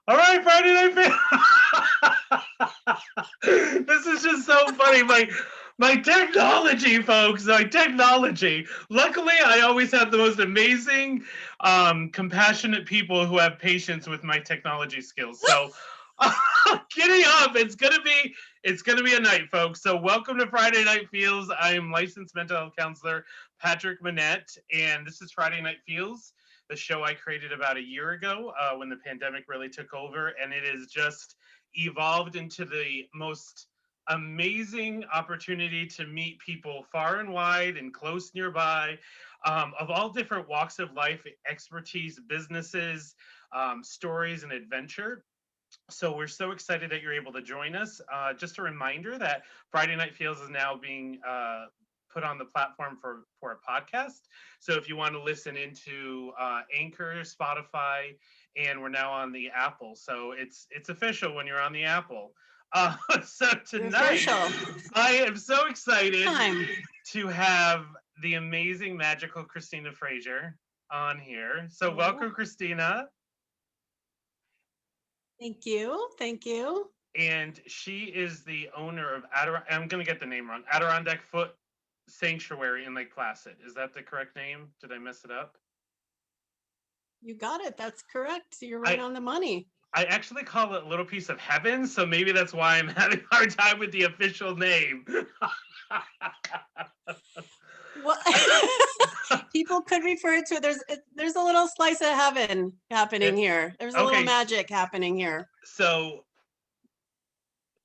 All right, Friday Night Fan. This is just so funny. My technology, folks. My technology. Luckily, I always have the most amazing, compassionate people who have patience with my technology skills. So, giddy up! It's gonna be a night, folks. So, welcome to Friday Night Feels. I am licensed mental health counselor Patrick Monette, and this is Friday Night Feels, the show I created about a year ago when the pandemic really took over, and it has just evolved into the most amazing opportunity to meet people far and wide and close nearby, of all different walks of life, expertise, businesses, stories, and adventure. So we're so excited that you're able to join us. Just a reminder that Friday Night Feels is now being put on the platform for a podcast. So if you want to listen into Anchor, Spotify, and we're now on the Apple. So it's official when you're on the Apple. So You're tonight, official. I am so excited Time. to have the amazing, magical Christina Frazier on here. So Oh, welcome, Christina. thank you. Thank you. And she is the owner of I'm going to get the name wrong. Adirondack Foot Sanctuary in Lake Placid. Is that the correct name? Did I mess it up? You got it. That's correct. You're right I on the money. I actually call it a little piece of heaven, so maybe that's why I'm having a hard time with the official name. Well, people could refer to it. There's a little slice of heaven happening here. There's a little Okay, magic happening here. so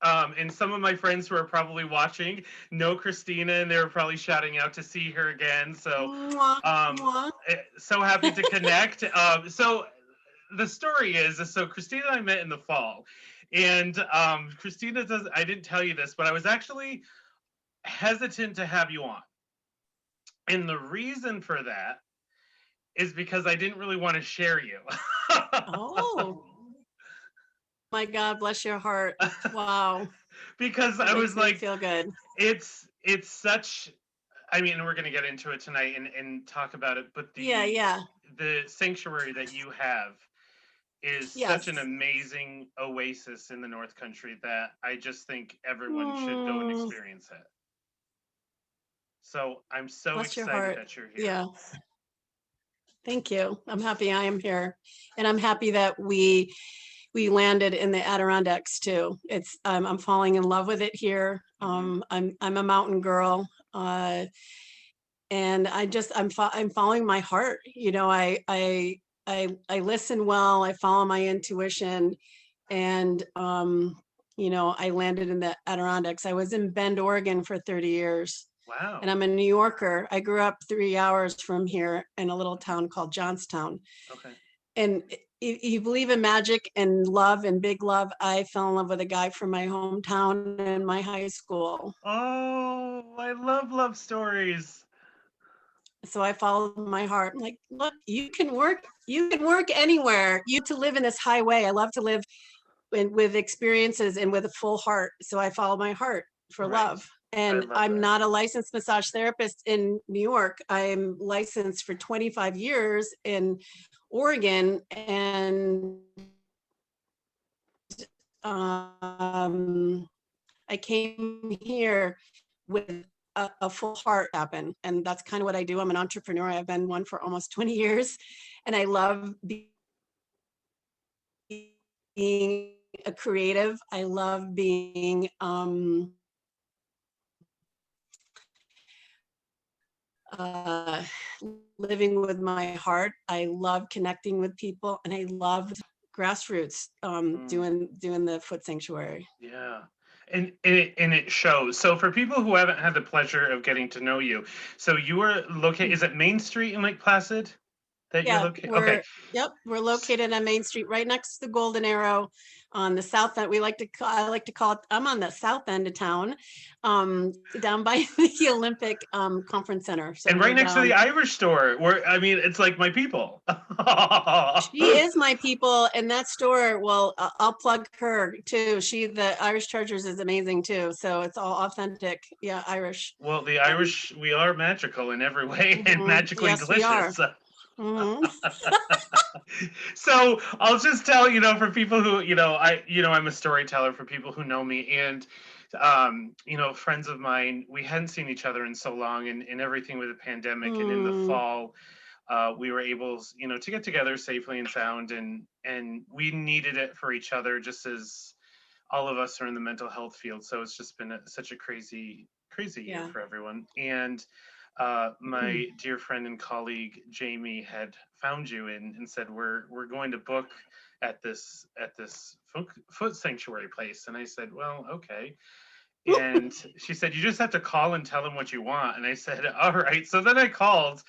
and some of my friends who are probably watching know Christina, and they were probably shouting out to see her again. So, Mwah, um, mwah. so happy to connect. So the story is so Christina and I met in the fall, and Christina does. I didn't tell you this, but I was actually hesitant to have you on, and the reason for that is because I didn't really want to share you. Oh my God, bless your heart. Wow, Because that I was makes me like, feel good. it's such. I mean, we're going to get into it tonight and talk about it, but Yeah, yeah. the sanctuary that you have is such an Yes. amazing oasis in the North Country that I just think everyone should go and Mm, experience it. So I'm so bless your excited heart. that you're here. Yeah. Thank you. I'm happy I am here. And I'm happy that we landed in the Adirondacks too. It's I'm falling in love with it here. Hmm. I'm a mountain girl. And I'm following my heart. You know, I listen well, I follow my intuition, and I landed in the Adirondacks. I was in Bend, Oregon for 30 years. And Wow. I'm a New Yorker. I grew up 3 hours from here in a little town called Johnstown. Okay. And you believe in magic and love and big love. I fell in love with a guy from my hometown and my high school. Oh, I love stories. So I followed my heart. I'm like, look, you can work anywhere. You to live in this highway. I love to live with experiences and with a full heart. So I follow my heart for Right. love. I And love I'm that. not a licensed massage therapist in New York. I'm licensed for 25 years in Oregon. And I came here with a full heart happen. And that's kind of what I do. I'm an entrepreneur. I've been one for almost 20 years. And I love being a creative. I love being uh, living with my heart. I love connecting with people, and I love grassroots Mm. doing the foot sanctuary. Yeah. And it shows. So for people who haven't had the pleasure of getting to know you, so you are located, is it Main Street in Lake Placid that you're Yeah, located? Okay. we're located on Main Street, right next to the Golden Arrow on the south end. I like to call it, I'm on the south end of town, down by the Olympic Conference Center. So And we're right next to the down. Irish store, where I mean, it's like my people. She is my people, and that store. Well, I'll plug her too. The Irish Chargers is amazing too. So it's all authentic. Yeah, Irish. Well, the Um, Irish, we are magical in every way and magically yes, we are. delicious. Mhm. So I'll just tell, for people who, I'm a storyteller for people who know me, and friends of mine, we hadn't seen each other in so long, and everything with the pandemic, and in the Mm, fall, we were able, to get together safely and sound, and we needed it for each other, just as all of us are in the mental health field. So it's just been such a crazy year yeah. for everyone. And my dear friend and colleague Jamie had found you and said we're going to book at this foot sanctuary place. And I said, well, okay. And she said, you just have to call and tell them what you want. And I said, all right. So then I called,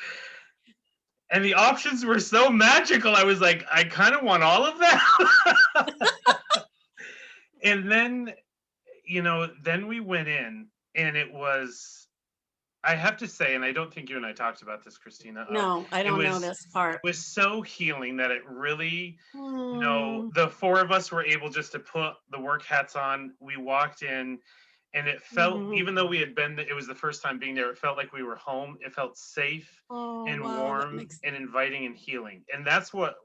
and the options were so magical. I was like, I kind of want all of that. And then, then we went in, and it was, I have to say, and I don't think you and I talked about this, Christina. No, I It don't know was this part. it was so healing that it really, Mm, the four of us were able just to put the work hats on. We walked in, and it felt, mhm. even though we had been, it was the first time being there. It felt like we were home. It felt safe Oh, and wow, that warm makes, and inviting and healing, and that's what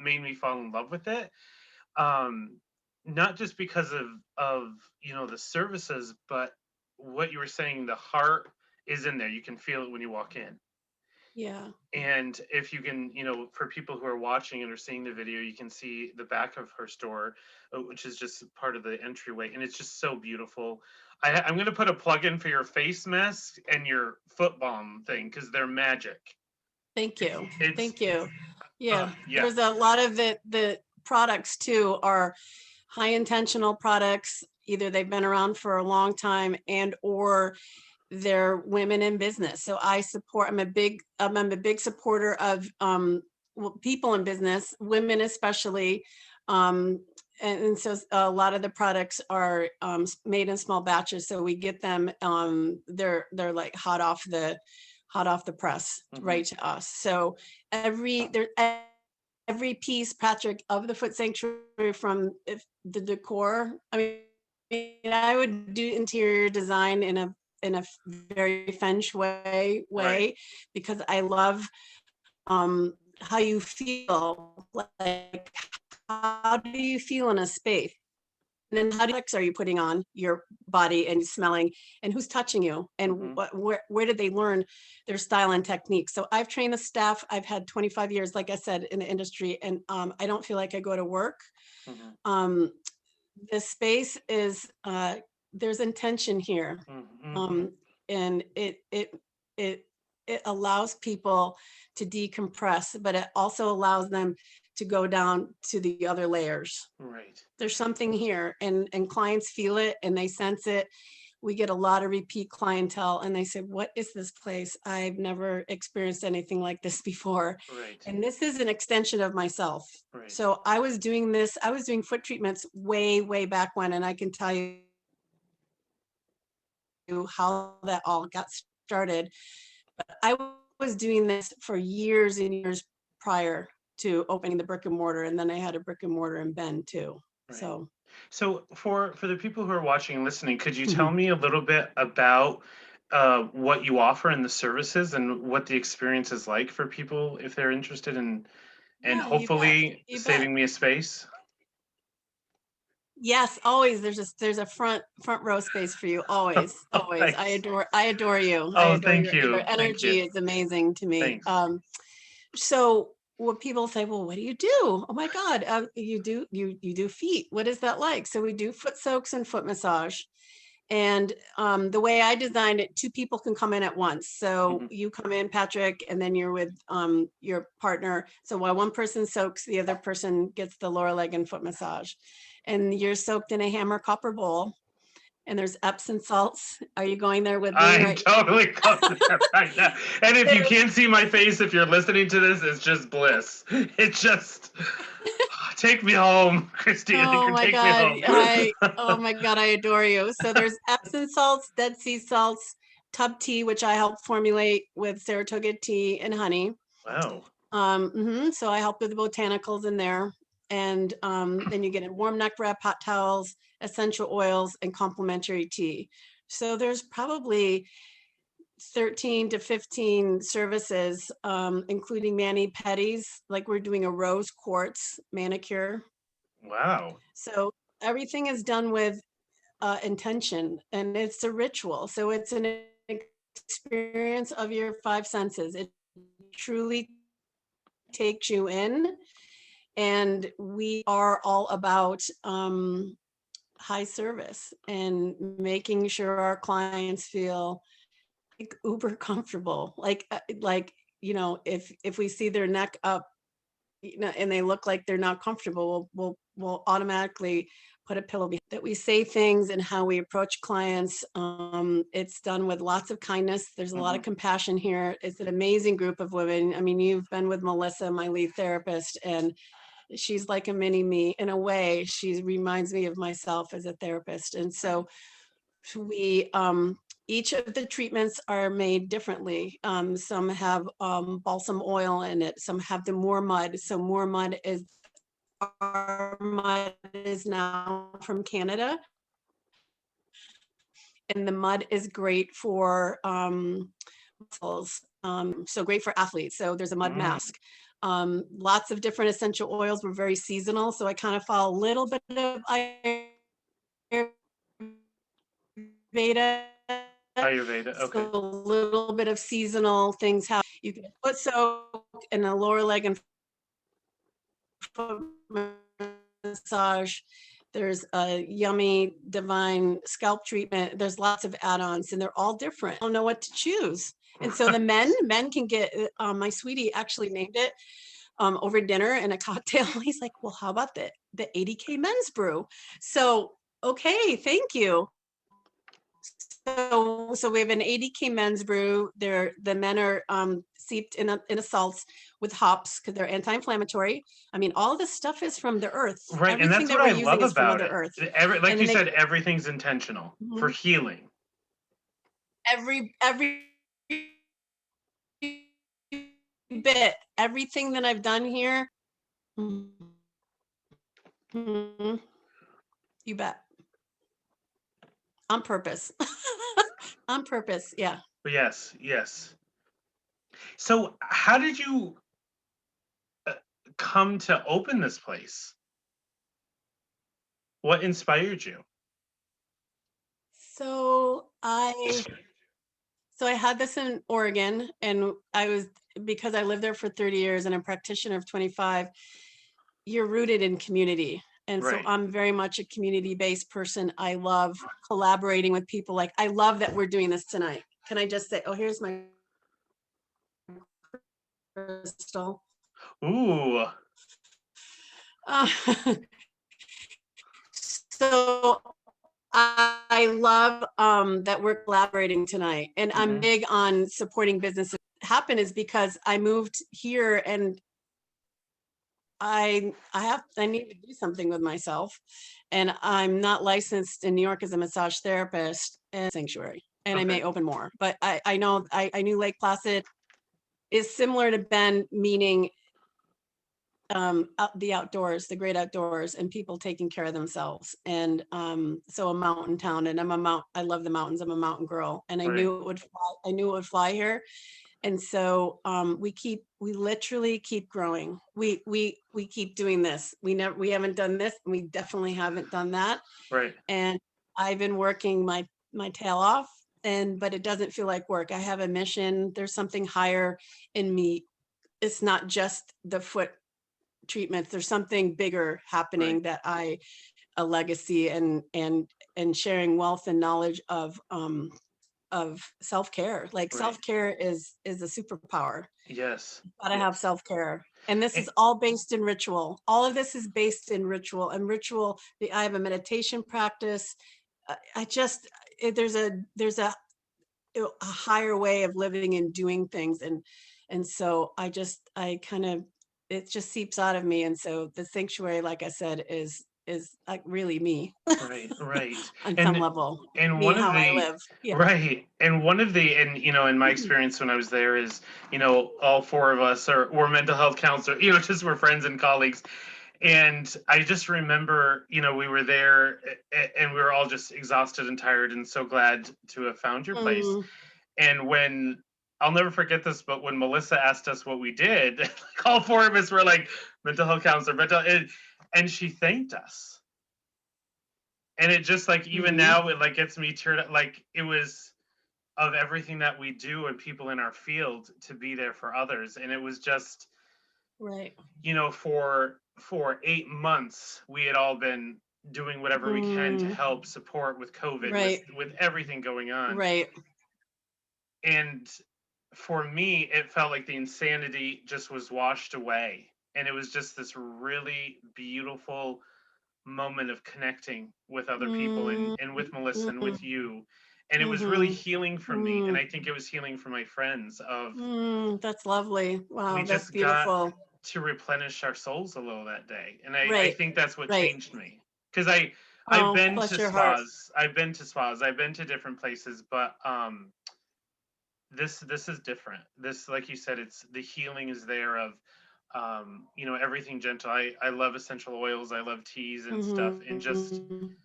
made me fall in love with it. Um, Not just because of the services, but what you were saying, the heart is in there. You can feel it when you walk in. yeah. And if you can, for people who are watching and are seeing the video, you can see the back of her store, which is just part of the entryway, and it's just so beautiful. I'm going to put a plug in for your face mask and your foot balm thing, because they're magic. Thank It's you. it's Thank you. Yeah, yeah. there's a lot of the products too are high intentional products. Either they've been around for a long time and or they're women in business. So I'm a big supporter of people in business, women especially. Um, and so a lot of the products are made in small batches. So we get them, they're like hot off the press Hmm. right to us. So every piece, Patrick, of the Foot Sanctuary, from if the decor. I would do interior design in a very feng Right. way because I love how you feel. Like, how do you feel in a space? And then how products are you putting on your body and smelling, and who's touching you, and Hmm. where did they learn their style and technique? So I've trained the staff. I've had 25 years, like I said, in the industry, and I don't feel like I go to work. Hmm. Um, the space is there's intention here, Hmm. um, and it it allows people to decompress, but it also allows them to go down to the other layers. Right. There's something here, and clients feel it and they sense it. We get a lot of repeat clientele, and they say, what is this place? I've never experienced anything like this before. Right. And this is an extension of myself. Right. So I was doing foot treatments way back when, and I can tell you how that all got started. But I was doing this for years and years prior to opening the brick and mortar, and then I had a brick and mortar in Bend too. Right. So So for the people who are watching and listening, could you tell me a little bit about what you offer and the services, and what the experience is like for people if they're interested in, and yeah, you bet. hopefully You bet. saving me a space? Yes, always. There's a front row space for you. Always, Oh, always. I thanks. adore I adore you. I Oh, adore thank your you. Thank you. energy is amazing to me. Thanks. So when people say, well, what do you do? Oh my God, you do feet. What is that like? So we do foot soaks and foot massage. And the way I designed it, two people can come in at once. So Hmm. you come in, Patrick, and then you're with your partner. So while one person soaks, the other person gets the lower leg and foot massage. And you're soaked in a hammer copper bowl. And there's Epsom salts. Are you going there with me I'm right? totally going there right now. And if you There's can't see my face, if you're listening to this, it's just bliss. It's just, take me home, Christina. Oh my Take me God. home. Oh my God, I adore you. So there's Epsom salts, Dead Sea salts, tub tea, which I help formulate with Saratoga tea and honey. Wow. So I help with the botanicals in there. And then you get in warm neck wrap, hot towels, essential oils, and complimentary tea. So there's probably 13 to 15 services, including mani-pedis, like we're doing a rose quartz manicure. Wow. So everything is done with intention, and it's a ritual. So it's an experience of your five senses. It truly takes you in, and we are all about high service and making sure our clients feel like uber comfortable. Like, you know, if we see their neck up, you know, and they look like they're not comfortable, we'll automatically put a pillow behind that. We say things and how we approach clients. It's done with lots of kindness. There's a lot of compassion here. It's an amazing group of women. I mean, you've been with Melissa, my lead therapist, and she's like a mini me in a way. She reminds me of myself as a therapist. And so we, each of the treatments are made differently. Some have balsam oil in it. Some have the Moor mud. So Moor mud is, our mud is now from Canada. And the mud is great for muscles. So great for athletes. So there's a mud mask. Lots of different essential oils. Were very seasonal. So I kind of follow a little bit of Ayurveda. Ayurveda. So Okay. a little bit of seasonal things. How you can foot soak in a lower leg and foot massage. There's a yummy divine scalp treatment. There's lots of add-ons, and they're all different. I don't know what to choose. And so the men can get, my sweetie actually named it over dinner in a cocktail. He's like, well, how about the 80K men's brew? So, okay, thank you. So we have an 80K men's brew. The men are steeped in a salts with hops because they're anti-inflammatory. I mean, all this stuff is from the earth. Right, and Everything that's that what we're I using love is from about Mother it. Earth. Like And you then said, everything's intentional for healing. every bit, everything that I've done here. You bet. On purpose. On purpose, yeah. Yes, yes. So how did you come to open this place? What inspired you? So I had this in Oregon, and because I lived there for 30 years and a practitioner of 25, you're rooted in community. And so Right. I'm very much a community-based person. I love collaborating with people. Like, I love that we're doing this tonight. Can I just say, oh, here's my crystal. Ooh. So I love that we're collaborating tonight, and I'm big on supporting businesses. Happen is because I moved here, and I need to do something with myself, and I'm not licensed in New York as a massage therapist and sanctuary, and I may open more, but I know I knew Lake Placid is similar to Bend, meaning the outdoors, the great outdoors, and people taking care of themselves. And so a mountain town, and I love the mountains. I'm a mountain girl, and I knew it would fly. I knew it would fly here. And so we literally keep growing. We keep doing this. We haven't done this, and we definitely haven't done that. Right. And I've been working my tail off, but it doesn't feel like work. I have a mission. There's something higher in me. It's not just the foot treatments. There's something bigger happening, that a legacy and sharing wealth and knowledge of self-care. Like self-care is a superpower. Yes. Gotta have self-care. And this is all based in ritual. All of this is based in ritual, and ritual. I have a meditation practice. There's a higher way of living and doing things. And so it just seeps out of me. And so the sanctuary, like I said, is like really me. Right. On some level. And Me, how I live. Yeah. right. And in my experience when I was there is, all four of us were mental health counselors, just we're friends and colleagues. And I just remember, we were there and we were all just exhausted and tired and so glad to have found your place. And when I'll never forget this, but when Melissa asked us what we did, like all four of us were like mental health counselor, and she thanked us. And it just like even Mhm. now it like gets me teared up. Like it was of everything that we do and people in our field to be there for others. And it was just, Right. for 8 months we had all been doing whatever we can to Mm, help support with COVID, right. with everything going on. Right. And for me, it felt like the insanity just was washed away. And it was just this really beautiful moment of connecting with other people, Mm, and with Melissa and with mm, you. And it was really mhm, healing for me. And mm, I think it was healing for my friends of that's lovely. we Wow, that's just got beautiful. to replenish our souls a little that day. And I Right. think that's what Right. changed me. Because I've Oh, been bless to your heart. spas, I've been to spas, I've been to different places, but this is different. This, like you said, it's the healing is there of everything gentle. I love essential oils, I love teas and stuff, and just Mhm,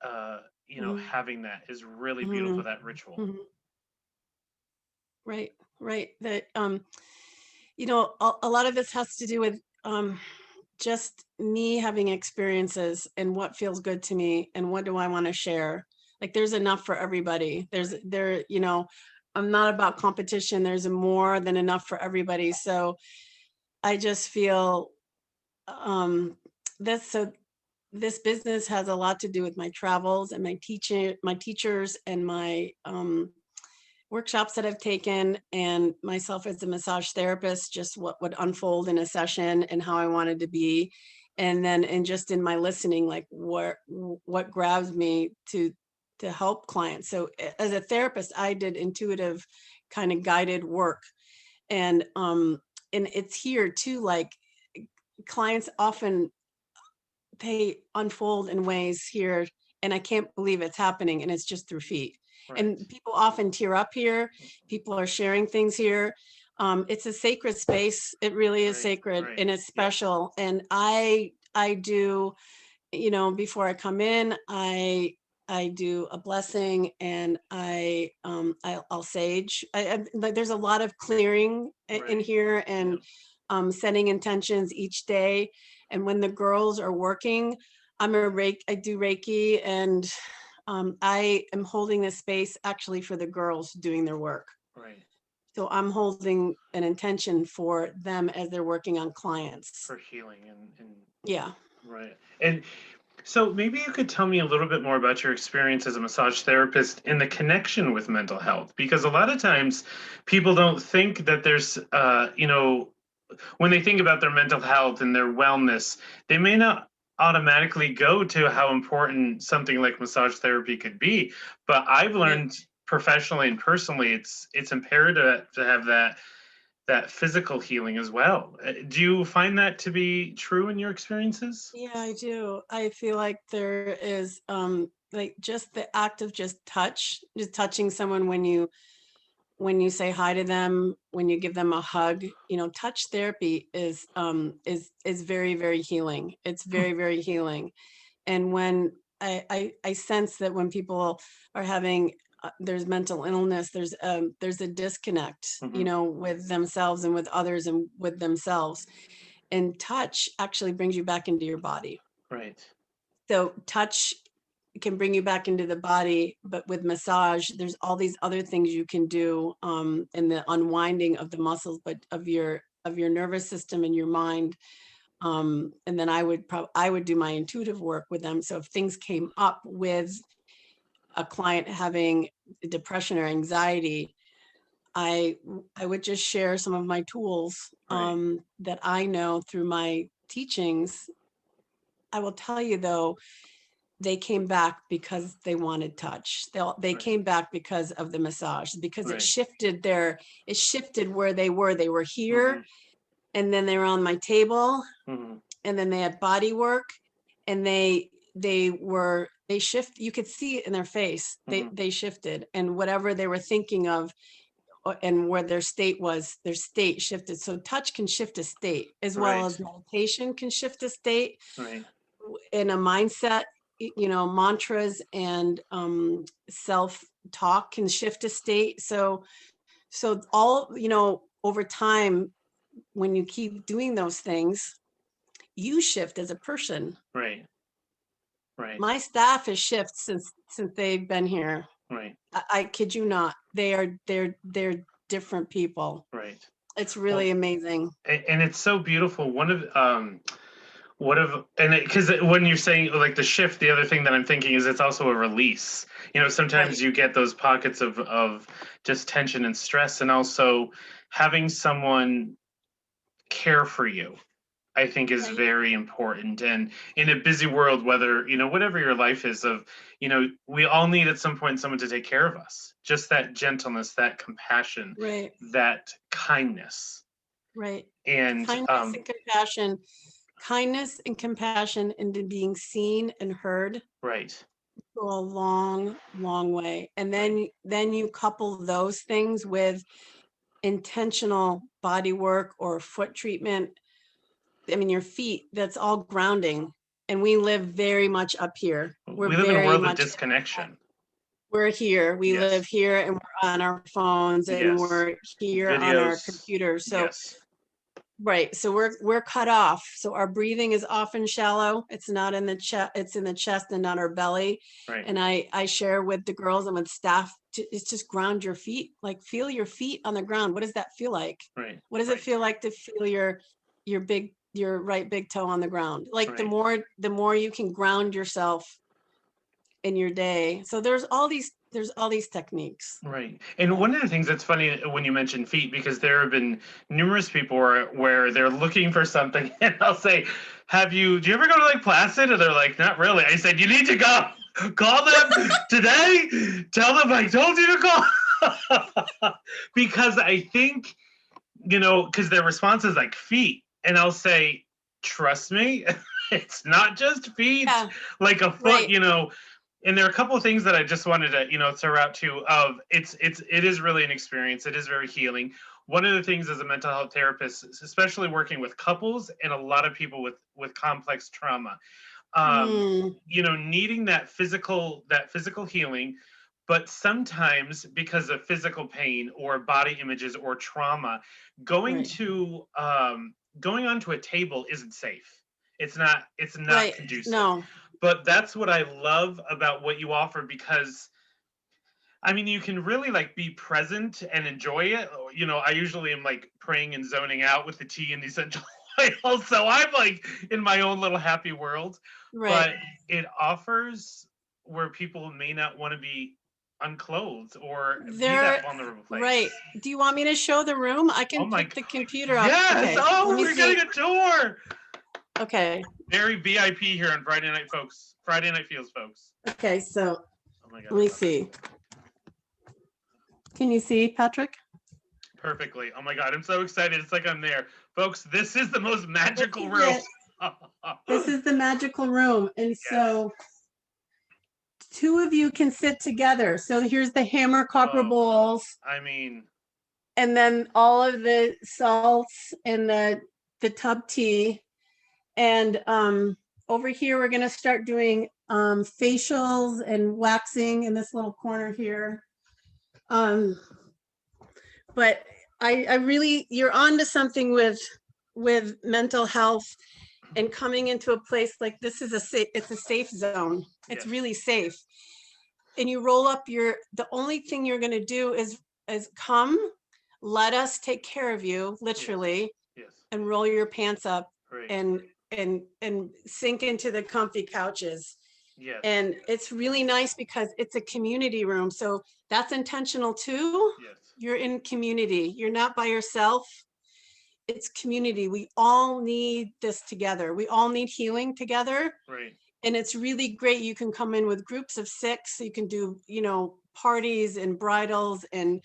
uh mhm, having that is really beautiful, mhm, that ritual. mhm. Right. Right. That a lot of this has to do with just me having experiences and what feels good to me and what do I want to share. Like there's enough for everybody. Right. I'm not about competition. There's more than enough for everybody. So I just feel um this so this business has a lot to do with my travels and my teachers and my workshops that I've taken, and myself as a massage therapist, just what would unfold in a session and how I wanted to be. And just in my listening, like what grabs me to help clients. So as a therapist, I did intuitive kind of guided work. And it's here too, like clients often they unfold in ways here, and I can't believe it's happening, and it's just through feet. Right. And people often tear up here. People are sharing things here. It's a sacred space. It really is Right. sacred, Right. and it's Yes. special. And I do, before I come in, I do a blessing, and I'll sage. Like there's a lot of clearing in Right. here, Yep. and setting intentions each day. And when the girls are working, I do Reiki, and I am holding this space actually for the girls doing their work. Right. So I'm holding an intention for them as they're working on clients. For healing and Yeah. right. And so maybe you could tell me a little bit more about your experience as a massage therapist and the connection with mental health, because a lot of times people don't think that there's when they think about their mental health and their wellness, they may not automatically go to how important something like massage therapy could be. But I've Right. learned professionally and personally, it's imperative to have that physical healing as well. Do you find that to be true in your experiences? Yeah, I do. I feel like there is like just the act of just touching someone when you say hi to them, when you give them a hug. Touch therapy is very, very healing. It's very, very healing. And when I sense that when people are having there's mental illness, there's a disconnect, Hmm. with themselves and with others and with themselves. And touch actually brings you back into your body. Right. So touch can bring you back into the body, but with massage, there's all these other things you can do in the unwinding of the muscles, but of your nervous system and your mind. And then I would do my intuitive work with them. So if things came up with a client having depression or anxiety, I I would just share some of my tools Right. that I know through my teachings. I will tell you though, they came back because they wanted touch. They Right. came back because of the massage, because Right. it shifted where they were. They were Hmm. here, and then they were on my table, Hmm. and then they had body work, and they shift. You could see it in their face. Hmm. They shifted, and whatever they were thinking of, and where their state was, their state shifted. So touch can shift a state, as well Right. as meditation can shift a state Right. in a mindset. mantras and self-talk can shift a state. So all, over time, when you keep doing those things, you shift as a person. Right. My staff has shifted since they've been here. Right. I kid you not. They're different people. Right. It's really amazing. And it's so beautiful. Because when you're saying like the shift, the other thing that I'm thinking is it's also a release. Sometimes you get those pockets of just tension and stress, and also having someone care for you, I think, is very important. And in a busy world, whatever your life is, we all need at some point someone to take care of us. Just that gentleness, that compassion, that kindness. Right. And kindness and compassion into being seen and heard. Right. Go a long, long way. And then you couple those things with intentional body work or foot treatment. I mean, your feet, that's all grounding. And we live very much up here. We live in a world of disconnection. We're here. We live here, and we're on our phones, and we're here on our computers. So right. So we're cut off. So our breathing is often shallow. It's not in the chest, it's in the chest and not our belly. Right. And I share with the girls and with staff, it's just ground your feet, like feel your feet on the ground. What does that feel like? Right. What does it feel like to feel your right big toe on the ground? Like the more you can ground yourself in your day. So there's all these techniques. Right. And one of the things that's funny when you mention feet, because there have been numerous people where they're looking for something, and I'll say, do you ever go to Lake Placid? And they're like, not really. I said, you need to go. Call them today. Tell them I told you to call. Because I think, because their response is like feet. And I'll say, trust me, it's not just feet, like a foot, And there are a couple of things that I just wanted to, throw out to. It is really an experience. It is very healing. One of the things as a mental health therapist, especially working with couples and a lot of people with complex trauma, needing that physical healing, but sometimes because of physical pain or body images or trauma, going onto a table isn't safe. It's not conducive. No. But that's what I love about what you offer, because you can really be present and enjoy it. I usually am praying and zoning out with the tea and the essential oils. So I'm in my own little happy world. Right. But it offers where people may not want to be unclothed or be that vulnerable place. Right. Do you want me to show the room? I can pick the computer up. Yes. Okay. We're getting a tour. Okay. Very VIP here on Friday Night Feels, folks. Okay, so let me see. Can you see, Patrick? Perfectly. Oh my God, I'm so excited. It's like I'm there. Folks, this is the most magical room. This is the magical room. And so two of you can sit together. So here's the hammer copper bowls. And then all of the salts and the tub tea. And over here, we're going to start doing facials and waxing in this little corner here. But I really, you're on to something with mental health and coming into a place like this is it's a safe zone. It's really safe. And you roll up the only thing you're going to do is come, let us take care of you, literally, and roll your pants up and sink into the comfy couches. Yes. And it's really nice because it's a community room. So that's intentional too. Yes. You're in community. You're not by yourself. It's community. We all need this together. We all need healing together. Right. And it's really great. You can come in with groups of 6. You can do, parties and bridals and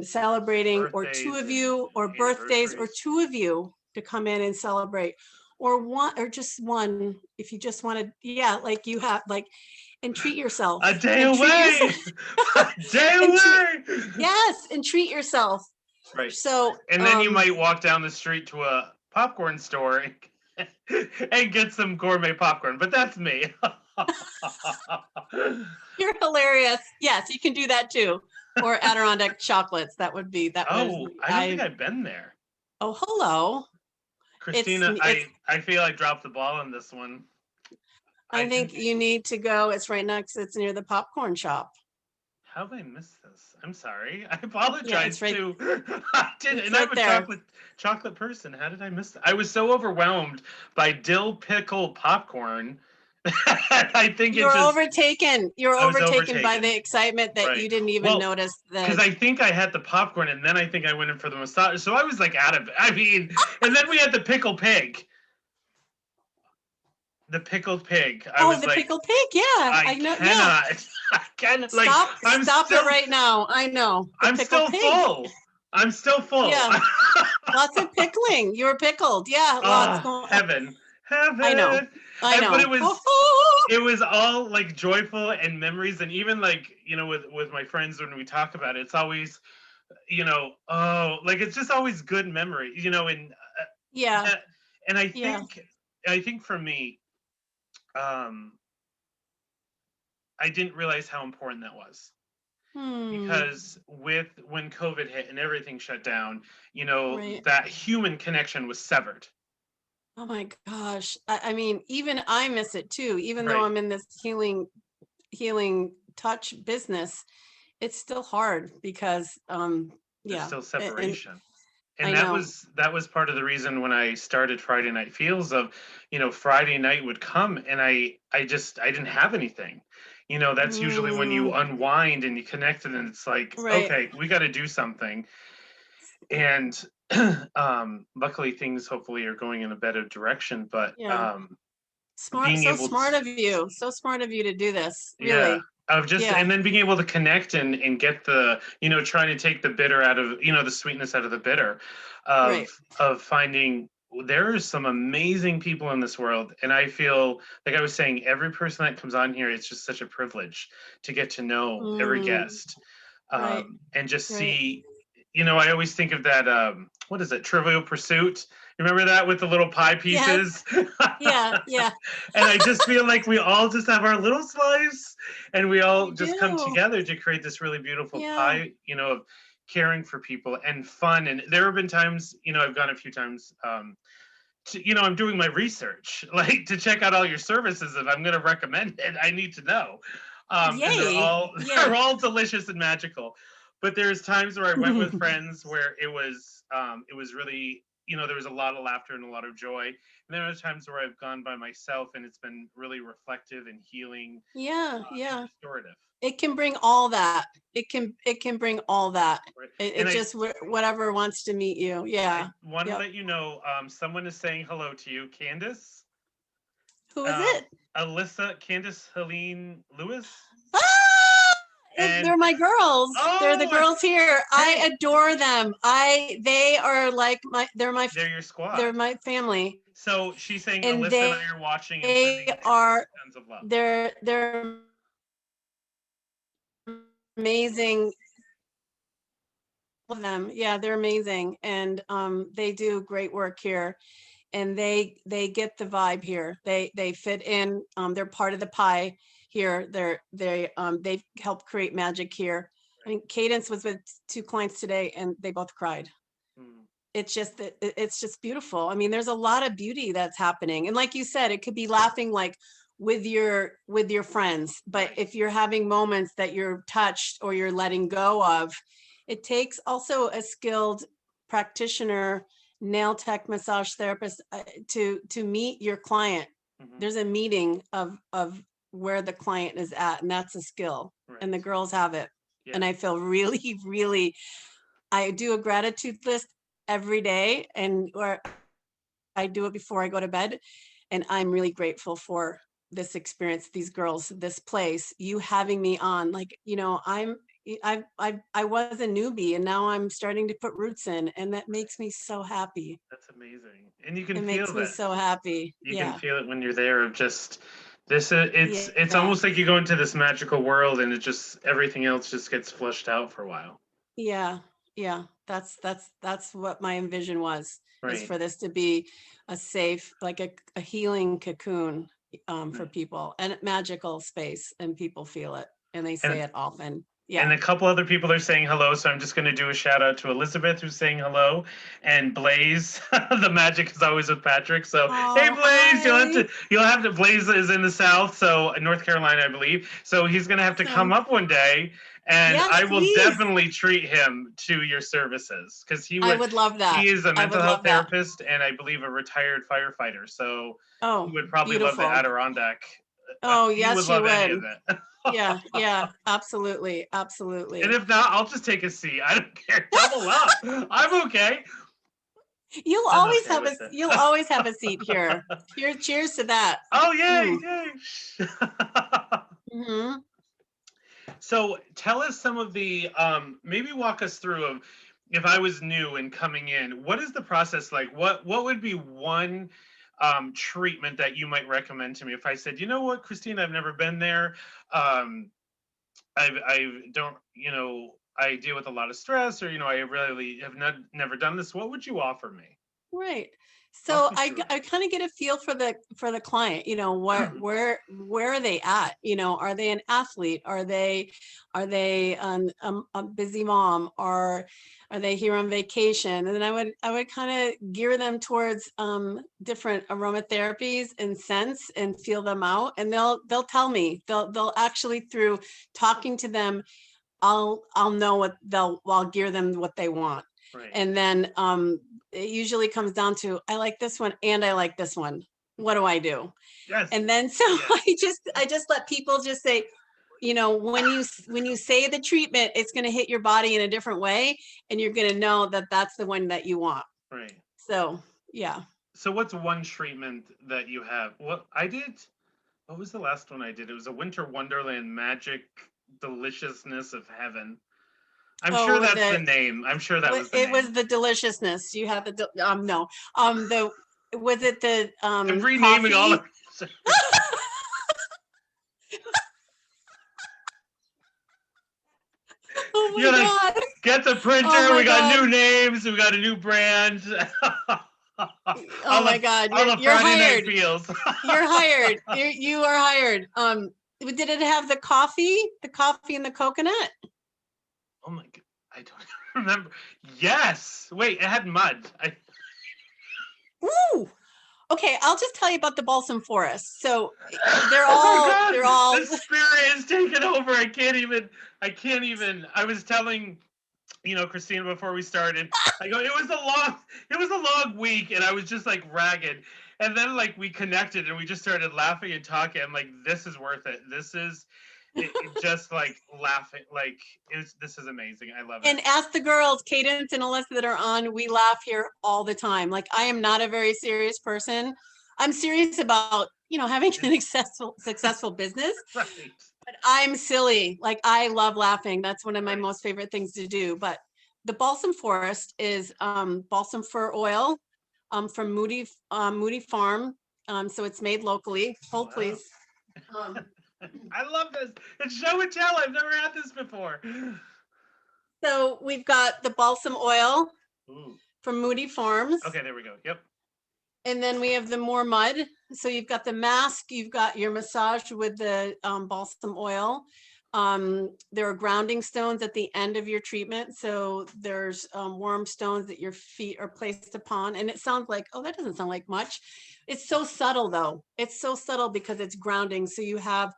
celebrating, or 2 of you, or birthdays, or 2 of you to come in and celebrate. Or one, or just one, if you just want to, you have, and treat yourself. A day away. A day away. Yes, and treat yourself. Right. So, and then you might walk down the street to a popcorn store and get some gourmet popcorn. But that's me. You're hilarious. Yes, you can do that too. Or Adirondack chocolates. That was, Oh, I don't think I've been there. oh, hello. Christina, It's, I feel I dropped the ball on this one. I think you need to go. It's right next, it's near the popcorn shop. How have I missed this? I'm sorry. I Yeah, apologize it's right, too. I didn't, it's and I'm right a there. chocolate person. How did I miss that? I was so overwhelmed by dill pickle popcorn. I think it You're just overtaken. You're I was overtaken by the overtaken. excitement that Right. you didn't even Well, notice because that. I think I had the popcorn and then I think I went in for the massage. So I was like out of it. I mean, and then we had the pickled pig. The pickled pig. I Oh, was the like, pickled pig. Yeah, I I know. Yeah. cannot. I cannot. Like, Stop it right now. I know. The I'm pickled still pig. full. I'm still full. Yeah. Lots of pickling. You were pickled. Yeah, lots Ah, going. heaven, I know. heaven. I But know. it was all like joyful and memories, and even like with my friends when we talk about it, it's always oh, like it's just always good memory, Yeah. uh, and Yeah. I think for me, um, I didn't realize how important that was Hmm. because when COVID hit and everything shut down, Right. that human connection was severed. Oh my gosh. I mean, even I miss it too. Even though Right. I'm in this healing touch business, it's still hard because There's yeah. still And separation. And I that know. was part of the reason when I started Friday Night Feels of, Friday night would come and I didn't have anything. That's usually when you Mm, unwind and you connect and it's like, right. okay, we got to do something. And luckily things hopefully are going in a better direction, but Yeah. Smart, being so able to smart of you. So smart of you to do this. yeah, Really. of just Yeah. and then being able to connect and get the trying to take the bitter out of the sweetness out of the bitter of Right. finding there are some amazing people in this world, and I feel like I was saying every person that comes on here, it's just such a privilege to get to know every Mm, guest, right. and just Right. see. I always think of that. What is it? Trivial Pursuit. You remember that with the little pie Yes. pieces? Yeah. Yeah. And I just feel like we all just have our little slice and we all We just come do. together to create this really beautiful Yeah. pie, of caring for people and fun. And there have been times, I've gone a few times, I'm doing my research, like to check out all your services. If I'm going to recommend it, I need to know. And they're Yay. all Yeah. they're all delicious and magical. But there's times where I went with friends where it was really, there was a lot of laughter and a lot of joy. And there are times where I've gone by myself and it's been really reflective and healing, Yeah. and Yeah. restorative. It can bring all that. It can bring all that. Right? It And just whatever wants to meet you. I Yeah. want to Yep. let you know, someone is saying hello to you, Candace. Who is Um, it? Candace Helene Lewis. Ah! And They're my girls. They're the oh, girls here. hey, I adore them. They are like they're your they're squad. my family. So she's saying And Alyssa and I are watching and they sending are tons of love. they're amazing. Of them. Yeah, they're amazing. And they do great work here. And they get the vibe here. They fit in. They're part of the pie here. They help create magic here. I mean, Cadence was with 2 clients today and they both cried. Mm, It's just beautiful. I mean, there's a lot of beauty that's happening. And like you said, it could be laughing like with your friends, but right. if you're having moments that you're touched or you're letting go of, it takes also a skilled practitioner, nail tech, massage therapist, to meet your client. Hmm. There's a meeting of where the client is at, and that's a skill. And the Right. girls have it. Yeah. And I feel really, really, I do a gratitude list every day, and or I do it before I go to bed. And I'm really grateful for this experience, these girls, this place, you having me on. Like, I was a newbie and now I'm starting to put roots in, and that Right. makes me so happy. That's amazing. And you can It feel makes me that. so happy. You can Yeah. feel it when you're there of just this it's Yeah. almost like you go into this magical world and it just everything else just gets flushed out for a while. Yeah. Yeah. That's what my envision was, is Right. for this to be a safe, like a healing cocoon for Right. people, and a magical space, and people feel it and they say And it often. and Yeah. a couple other people are saying hello, so I'm just going to do a shout out to Elizabeth, who's saying hello, and Blaze. The magic is always with Patrick. So hey, Oh, Blaze, hi. you'll have to. Blaze is in the South, so North Carolina, I believe. So he's going to have to come Awesome. up one day, and Yes, I will please. definitely treat him to your services because he I would. would love that. He is a I mental would health love that. therapist and I believe a retired firefighter. So he Oh, would probably love the beautiful. Adirondack. Oh, He would yes, you love any of would. it. Yeah, yeah, absolutely, And absolutely. if not, I'll just take a seat. I don't care. Double up. I'm okay. I'm okay with it. You'll always have a seat here. Cheers to that. Oh, yay, Mm. yay. Hmm. So tell us some of the, maybe walk us through of, if I was new and coming in, what is the process like? What would be one treatment that you might recommend to me if I said, you know what, Christine, I've never been there. Um, I don't, I deal with a lot of stress, or I really have never done this. What would you offer me? Right. Walk So me I, through I kind of get a feel for the client, it. where are they at? Are they an athlete? Are they a busy mom, or are they here on vacation? And then I would kind of gear them towards different aromatherapies and scents and feel them out. And they'll tell me, they'll actually, through talking to them, I'll know I'll gear them what they want. Right. And then it usually comes down to, I like this one and I like this one. What do I do? Yes. And then so Yes. I just let people just say, when you say the treatment, it's going to hit your body in a different way, and you're going to know that that's the one that you want. Right. So yeah. So what's one treatment that you have? What I did? What was the last one I did? It was a Winter Wonderland Magic Deliciousness of Heaven. I'm Oh, sure with that's the the name. I'm sure that was the it was name. the deliciousness. You have no, the was it the I'm renaming all coffee? of Oh You're my like, God. get the Oh printer. my We got God. new names. We got a new brand. Oh all my the God. all the You're Friday night hired. feels. You're hired. You are hired. Did it have the coffee? The coffee and the coconut? Oh my God. I don't remember. Yes. Wait, it had mud. Ooh. Okay, I'll just tell you about the balsam forest. So they're Oh my all God. they're all The spirit is taking over. I can't even. I was telling Christina, before we started, I go, it was a long week, and I was just like ragged. And then like we connected and we just started laughing and talking. I'm like, this is worth it. It just like laughing, like this is amazing. I love it. and ask the girls, Cadence and Alyssa, that are on, we laugh here all the time. Like, I am not a very serious person. I'm serious about, having an successful business, Right. but I'm silly. Like, I love laughing. That's one of my Right. most favorite things to do. But the balsam forest is balsam fir oil from Moody Farm. So it's made locally. Hold, Wow. please. Um, I love this. It's show and tell. I've never had this before. so we've got the balsam oil Ooh. from Moody Farms. Okay, there we go. Yep. And then we have the more mud. So you've got the mask, you've got your massage with the balsam oil. There are grounding stones at the end of your treatment. So there's warm stones that your feet are placed upon. And it sounds like, oh, that doesn't sound like much. It's so subtle though. It's so subtle because it's grounding. So you have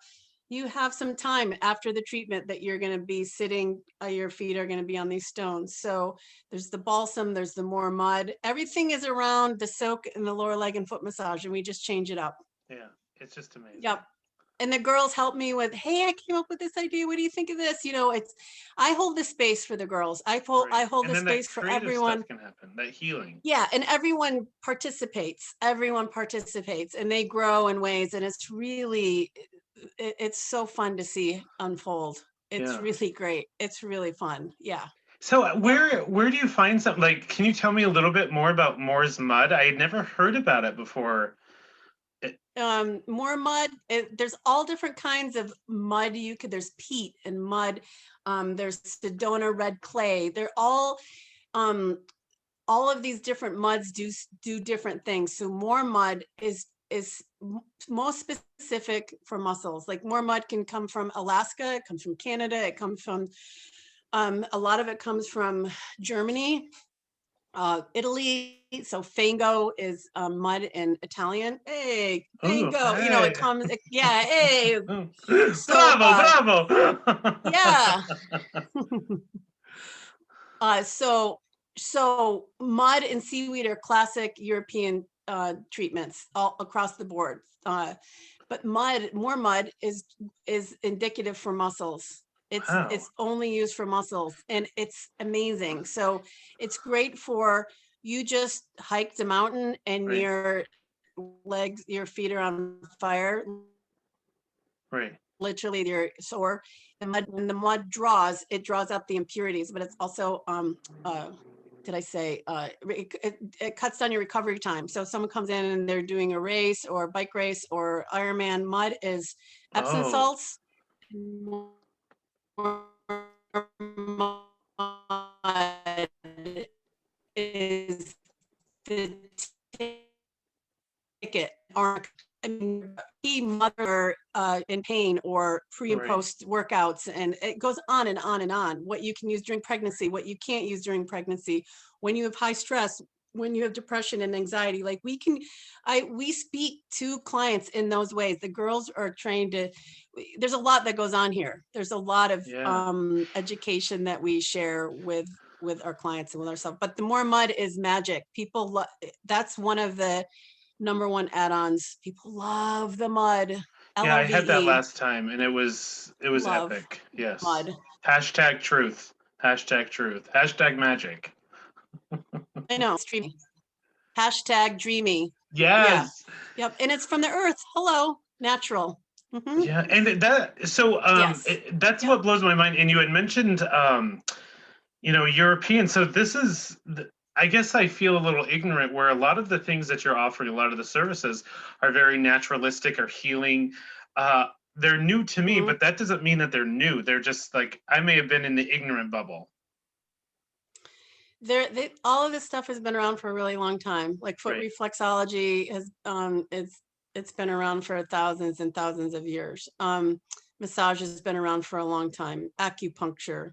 some time after the treatment that you're going to be sitting, your feet are going to be on these stones. So there's the balsam, there's the more mud. Everything is around the soak and the lower leg and foot massage, and we just change it up. Yeah, it's just amazing. Yep. And the girls help me with, hey, I came up with this idea. What do you think of this? I hold the space for the girls. I hold And the then that space for creative everyone. stuff can happen. That healing. Yeah, and everyone participates. Everyone participates, and they grow in ways, and it's so fun to see unfold. It's really great. It's really fun. Yeah. So Yep. where do you find something like? Can you tell me a little bit more about Moore's Mud? I had never heard about it before. More mud. There's all different kinds of mud. There's peat and mud. There's Sedona red clay. They're all um, all of these different muds do different things. So more mud is most specific for muscles. Like more mud can come from Alaska, it comes from Canada, it comes from a lot of it comes from Germany, Italy. So fango is mud in Italian. Hey, Oh, fango, it hey. comes, yeah, hey. So Bravo, bravo. yeah. So mud and seaweed are classic European treatments all across the board. But more mud is indicative for muscles. It's Wow. it's only used for muscles, and it's amazing. So it's great for you just hiked a mountain and Right, your feet are on fire, right. literally they're sore. When the mud draws, it draws out the impurities, but it's also did I say it cuts down your recovery time. So if someone comes in and they're doing a race or a bike race or Ironman, mud is Epsom Oh, salts. Mud is the ticket. I mean, mother in pain or pre and right. post workouts, and it goes on and on and on. What you can use during pregnancy, what you can't use during pregnancy, when you have high stress, when you have depression and anxiety. Like we speak to clients in those ways. The girls are trained to. There's a lot that goes on here. There's a lot of Yeah. education that we share with our clients and with ourselves. But the more mud is magic. People, that's one of the number one add-ons. People love the mud. Yeah, I had that LOVE. last time and it was Love epic. Yes. mud. Hashtag truth. Hashtag truth. Hashtag magic. I know. It's dreamy. Hashtag dreamy. Yeah. Yes. Yep. And it's from the earth. Hello. Natural. Yeah, and Yes. that's Yep. what blows my mind. And you had mentioned European. So I guess I feel a little ignorant where a lot of the things that you're offering, a lot of the services are very naturalistic or healing. Uh, they're new to me, Mhm. but that doesn't mean that they're new. They're just like I may have been in the ignorant bubble. All of this stuff has been around for a really long time. Like foot Right. reflexology has it's been around for thousands and thousands of years. Massage has been around for a long time. Acupuncture.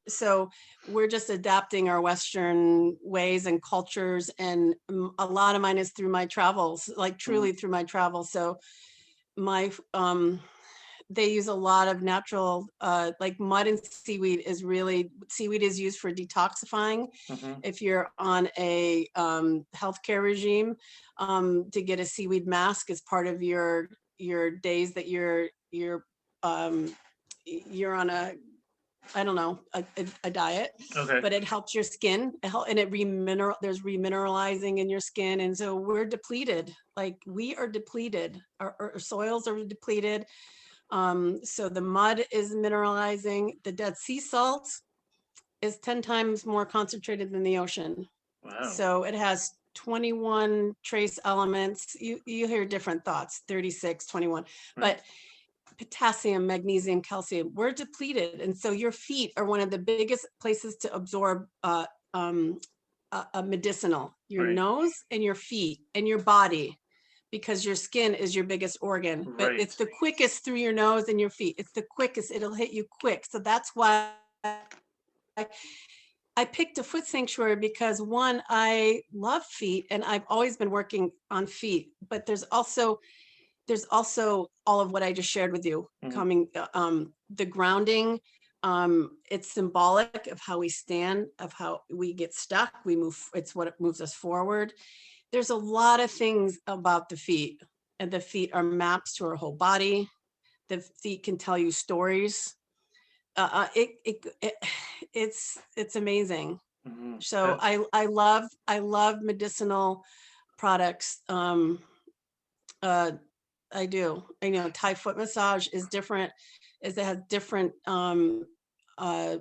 So we're just adapting our Western ways and cultures, and a lot of mine is through my travels, like Mm, truly through my travels. So my they use a lot of natural like mud and seaweed is used for detoxifying. mhm. If you're on a healthcare regime, to get a seaweed mask as part of your days that um, you're on a, I don't know, a diet, Okay. but it helps your skin. And there's remineralizing in your skin. And so we're depleted. Like we are depleted. Our soils are depleted. So the mud is mineralizing. The Dead Sea salt is 10 times more concentrated than the ocean. Wow. So it has 21 trace elements. You hear different thoughts, 36, 21, Right. but potassium, magnesium, calcium, we're depleted. And so your feet are one of the biggest places to absorb a medicinal, your Right. nose and your feet and your body, because your skin is your biggest organ, but it's Right. the quickest through your nose and your feet. It's the quickest, it'll hit you quick. So that's why I picked a foot sanctuary, because one, I love feet and I've always been working on feet, but there's also all of what I just shared with you Mhm. coming, the grounding. It's symbolic of how we stand, of how we get stuck. It's what moves us forward. There's a lot of things about the feet, and the feet are maps to our whole body. The feet can tell you stories. It's amazing. Mhm. So I love medicinal products. Uh, I do. Thai foot massage is different, is it has different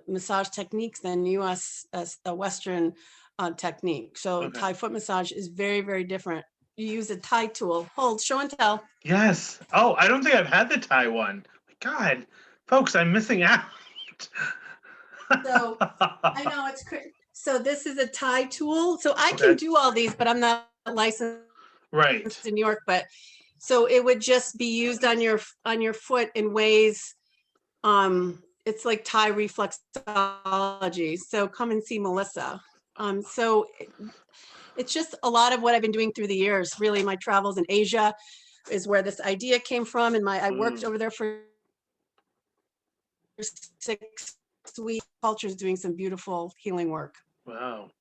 massage techniques than US as a Western technique. So Okay. Thai foot massage is very, very different. You use a Thai tool. Hold, show and tell. Yes. Oh, I don't think I've had the Thai one. My God, folks, I'm missing out. So I know it's crazy. So this is a tie tool. So I can Okay. do all these, but I'm not licensed Right. in New York. But so it would just be used on your foot in ways. It's like tie reflexology. So come and see Melissa. So it's just a lot of what I've been doing through the years. Really, my travels in Asia is where this idea came from, and I worked over there for 6 weeks. Cultures doing some beautiful healing work. Wow.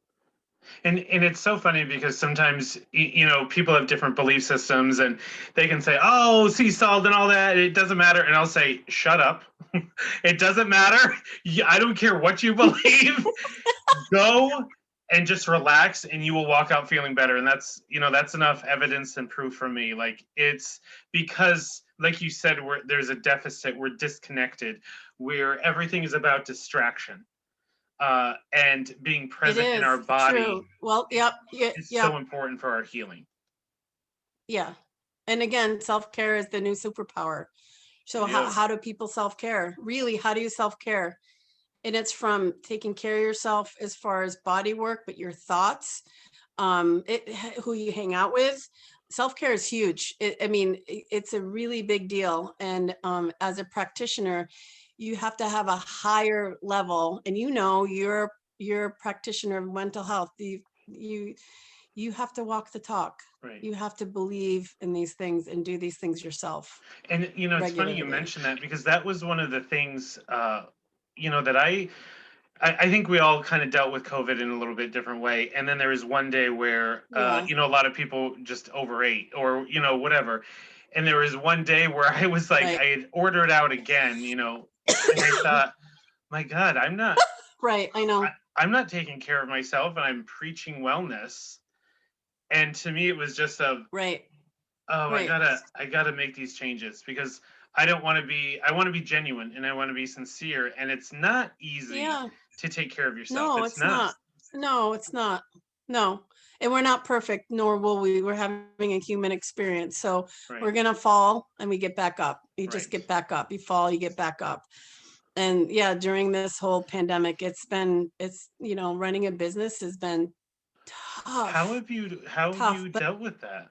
And it's so funny because sometimes you know people have different belief systems and they can say, "Oh, sea salt and all that, it doesn't matter," and I'll say, "Shut up, it doesn't matter. I don't care what you believe. Go and just relax, and you will walk out feeling better." And that's that's enough evidence and proof for me. Like it's because, like you said, there's a deficit. We're disconnected. Where everything is about distraction and being It present in is our true. body Well, yep, is yep, so important for our healing. yeah. And again, self-care is the new superpower. So Yeah. how do people self-care? Really, how do you self-care? And it's from taking care of yourself as far as body work, but your thoughts, who you hang out with. Self-care is huge. It's a really big deal. And as a practitioner, you have to have a higher level. And you're a practitioner of mental health. You have to walk the talk. Right. You have to believe in these things and do these things yourself And it's funny you regularly. mentioned that because that was one of the things that I think we all kind of dealt with COVID in a little bit different way. And then there was one day where Yeah, a lot of people just overate or whatever. And there was one day where I was like, right, I had ordered out again, and I thought, my God, right. I know. I'm not taking care of myself, and I'm preaching wellness. And to me, it was just Right, oh, right. I gotta make these changes because I want to be genuine and I want to be sincere. And it's not easy Yeah. to take care of yourself. No, It's it's not. not. No, it's not. No. And we're not perfect, nor will we. We're having a human experience. So we're Right. going to fall and we get back up. You just Right. get back up. You fall, you get back up. And yeah, during this whole pandemic, running a business has been tough, How have tough, you but dealt with that?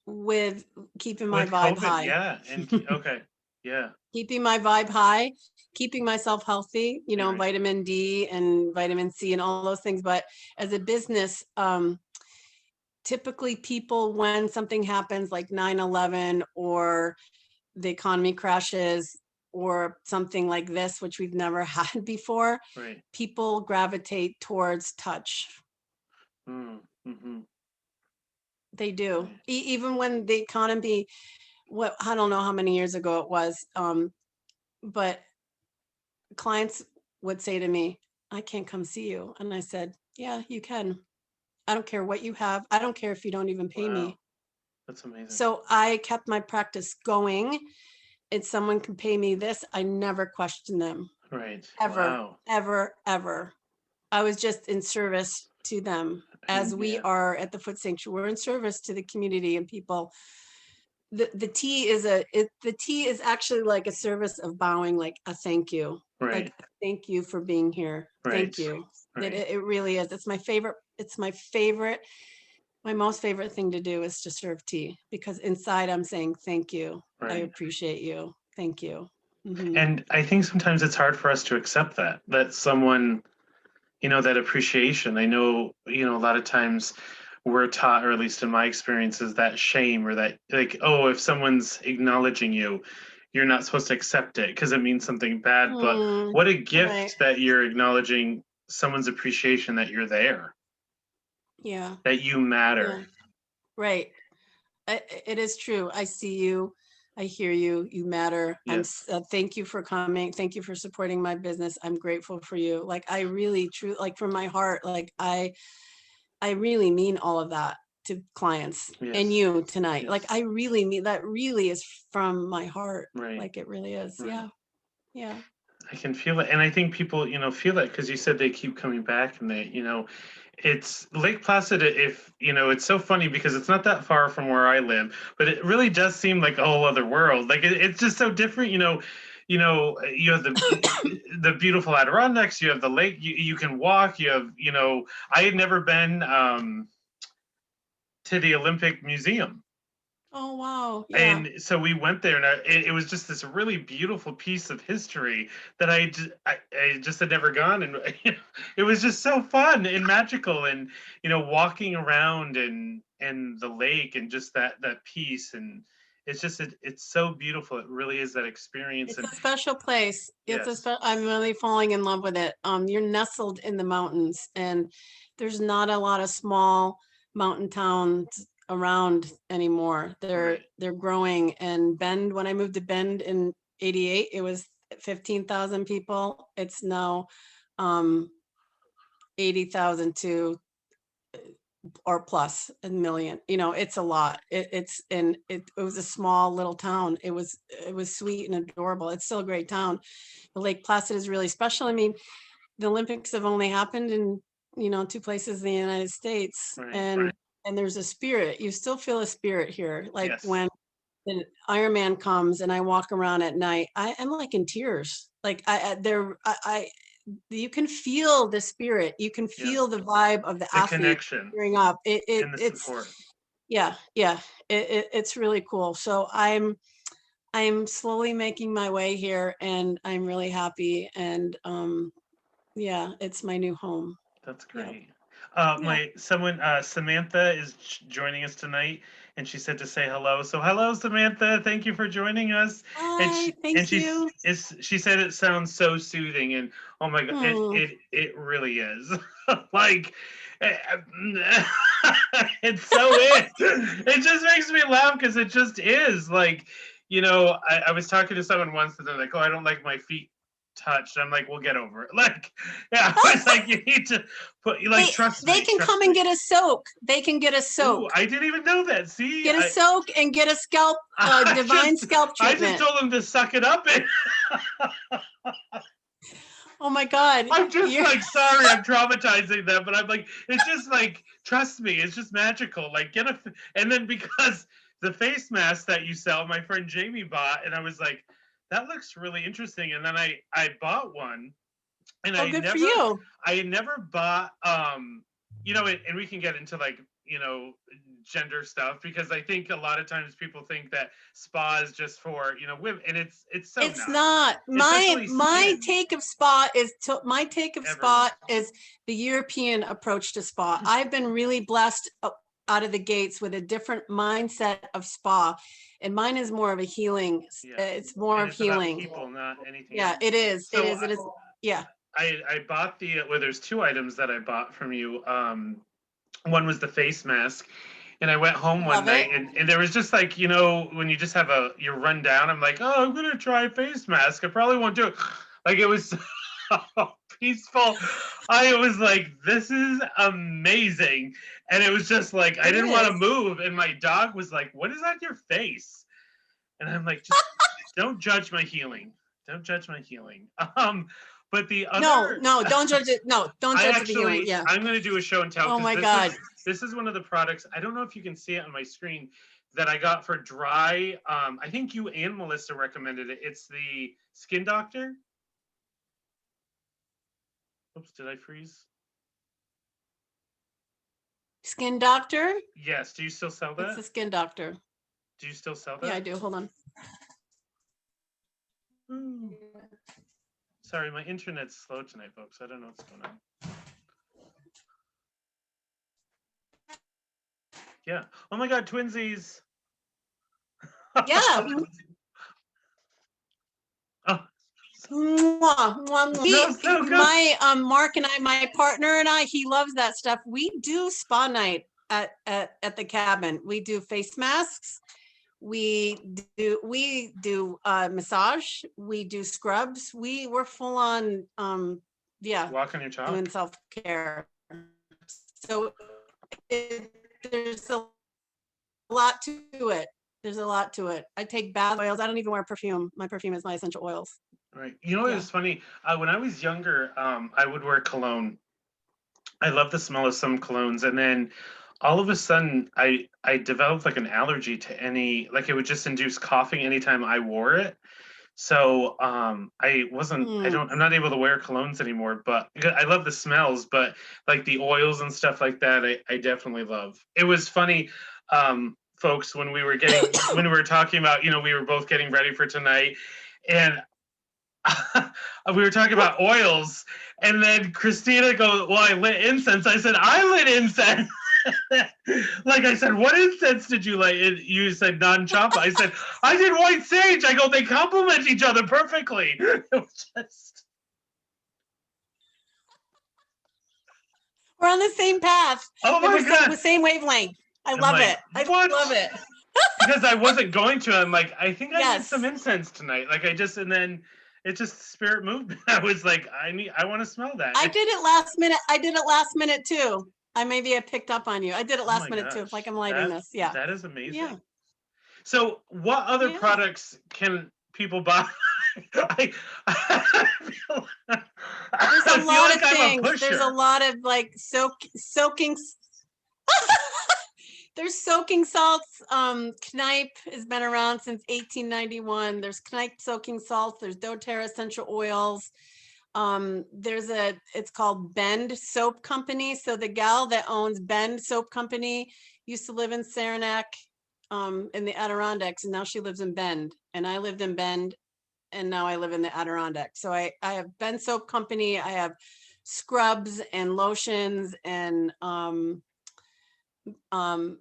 with keeping my With vibe COVID, high. yeah. And okay. Yeah. Keeping my vibe high, keeping myself healthy, Right. vitamin D and vitamin C and all those things. But as a business, typically people, when something happens like 9/11 or the economy crashes or something like this, which we've never had before, Right. people gravitate towards touch. Mm-hmm. They do. Right. Even when the economy, what I don't know how many years ago it was, but clients would say to me, "I can't come see you." And I said, "Yeah, you can. I don't care what you have. I don't care if you don't even pay Wow. me." That's amazing. So I kept my practice going. And someone can pay me this, I never questioned them, Right. ever, Wow. ever, ever. I was just in service to them, as And we yeah. are at the Foot Sanctuary. We're in service to the community and people. The tea the tea is actually like a service of bowing, like a thank you, Right. like thank you for being here, Right. thank you. That Right. it really is. It's my favorite. My most favorite thing to do is to serve tea, because inside I'm saying thank you, I Right. appreciate you, thank you. Hmm. And I think sometimes it's hard for us to accept that someone, that appreciation. I know, a lot of times we're taught, or at least in my experience, is that shame or that like, oh, if someone's acknowledging you, you're not supposed to accept it because it means something bad. But Mm, what a right. gift that you're acknowledging someone's appreciation, that you're there, Yeah. that you matter. Yeah. Right. It is true. I see you. I hear you. You matter. Yes. Thank you for coming. Thank you for supporting my business. I'm grateful for you. Like I really, true, like from my heart, like I really mean all of that to clients and Yes. you tonight. Like Yes. I really mean that, really is from my heart. Right. Like it really is. Right. Yeah. Yeah. I can feel it. And I think people, feel that because you said they keep coming back and they, it's Lake Placid. If, it's so funny because it's not that far from where I live, but it really does seem like a whole other world. Like it's just so different. you know, you have the beautiful Adirondacks, you have the lake, you can walk, you have, you know, I had never been to the Olympic Museum. Oh, wow. Yeah. And so we went there, and it was just this really beautiful piece of history that I just had never gone, and it was just so fun and magical, and you know, walking around and the lake and just that peace, and it's just it's so beautiful. It really is that experience, It's and a special place. yes, I'm really falling in love with it. You're nestled in the mountains, and there's not a lot of small mountain towns around anymore. right, They're growing. And Bend, when I moved to Bend in '88, it was 15,000 people. It's now 80,000 to or plus a million. You know, it's a lot. It was a small little town. It was sweet and adorable. It's still a great town. The Lake Placid is really special. I mean, the Olympics have only happened in, you know, 2 places in the United States, right, and there's a spirit. You still feel a spirit here. Like yes, when the Ironman comes and I walk around at night, I'm like in tears. Like you can feel the spirit. You can feel yes, the vibe of the the athlete connection cheering up. and the It's support. yeah, yeah. It's really cool. So I'm slowly making my way here, and I'm really happy. And yeah, it's my new home. That's Yeah, great. yeah. My someone Samantha is joining us tonight, and she said to say hello. So hello, Samantha. Thank you for joining us. And Hi, thank you. she said it sounds so soothing, and oh my god, Hmm. it really is. Like eh, it so is. It just makes me laugh because it just is. Like, you know, I was talking to someone once, and they're like, "Oh, I don't like my feet touched." I'm like, "We'll get over it." Like, yeah, I was like, "You need to put, like, They trust they me, can trust come and me." get a soak. They can get a Ooh, soak. I didn't even know that. See, Get a soak and get a scalp, I divine scalp I just treatment. told them to suck it up, and Oh my God. I'm just You're like, sorry, I'm traumatizing them, but I'm like, it's just like, trust me, it's just magical. Like, and then because the face mask that you sell, my friend Jamie bought, and I was like, that looks really interesting, and then I bought one, and oh, good for you. I had never bought you know, and we can get into, like, you know, gender stuff, because I think a lot of times people think that spa is just for, you know, women, and it's so It's not, not. especially My skin. take of spa is my take of Everyone. spa is the European approach to spa. I've been really blessed out of the gates with a different mindset of spa, and mine is more of a healing. Yes, It's more and of it's about healing. people, not anything Yeah, else. it is. It So is. It is. Yeah, I bought the, well, there's two items that I bought from you. One was the face mask, and I went home one love it. night, and there was just, like, you know, when you just have you're run down, I'm like, oh, I'm gonna try a face mask. I probably won't do it. Like, it was so peaceful. I was like, this is amazing. And it was just like, I It didn't want to is. move. And my dog was like, what is on your face? And I'm like, just don't judge my healing. Don't judge my healing. But the No, other, no, don't judge it. No, don't judge the healing. Yeah. I'm going to do a show and tell, Oh because my God. this is one of the products. I don't know if you can see it on my screen, that I got for dry. I think you and Melissa recommended it. It's the Skin Doctor. Oops, did I freeze? Skin doctor. Yes. Do you still sell It's that? a skin doctor. Do you still sell Yeah, I that? do. Hold on. Ooh. Sorry, my internet's slow tonight, folks. I don't know what's going on. Yeah. Oh my God, twinsies. Yeah. Oh, Mwah, mwah, mwah. smells so good. My Mark and I, my partner and I, he loves that stuff. We do spa night at the cabin. We do face masks. We do massage. We do scrubs. We're full on yeah, Walk on your chalk. doing self-care. So there's a lot to it. There's a lot to it. I take bath oils. I don't even wear perfume. My perfume is my essential oils. Right. You know, it Yeah. was funny. When I was younger, I would wear cologne. I love the smell of some colognes, and then all of a sudden, I developed like an allergy to any. Like, it would just induce coughing anytime I wore it. So I'm not able to wear colognes anymore, but I love the smells, but like the oils and stuff like that, I definitely love. It was funny, folks, when we were talking about, we were both getting ready for tonight, and we were talking about oils, and then Christina goes, "Well, I lit incense." I said, "I lit incense." Like I said, "What incense did you light?" You said non-chapa. I said, "I did white sage." I go, "They complement each other perfectly." It was just. We're on the same path. Oh We're my god! same wavelength. I I'm love like, it. I what? love it. Because I wasn't going to. I'm like, I think I need some Yes. incense tonight. Like and then it just spirit moved. I was like, I want to smell that. I did it last minute. I did it last minute too. I picked up on you. I did it Oh last my minute too. gosh, It's like I'm lighting this. Yeah. that is amazing. Yeah. So, what other Yeah. products can people buy? I feel, There's a lot like of I'm a things. pusher. There's a lot of like soaking. There's soaking salts. Kneipp has been around since 1891. There's Kneipp soaking salts. There's doTERRA essential oils. It's called Bend Soap Company. So the gal that owns Bend Soap Company used to live in Saranac, in the Adirondacks, and now she lives in Bend. And I lived in Bend, and now I live in the Adirondacks. So I have Bend Soap Company. I have scrubs and lotions and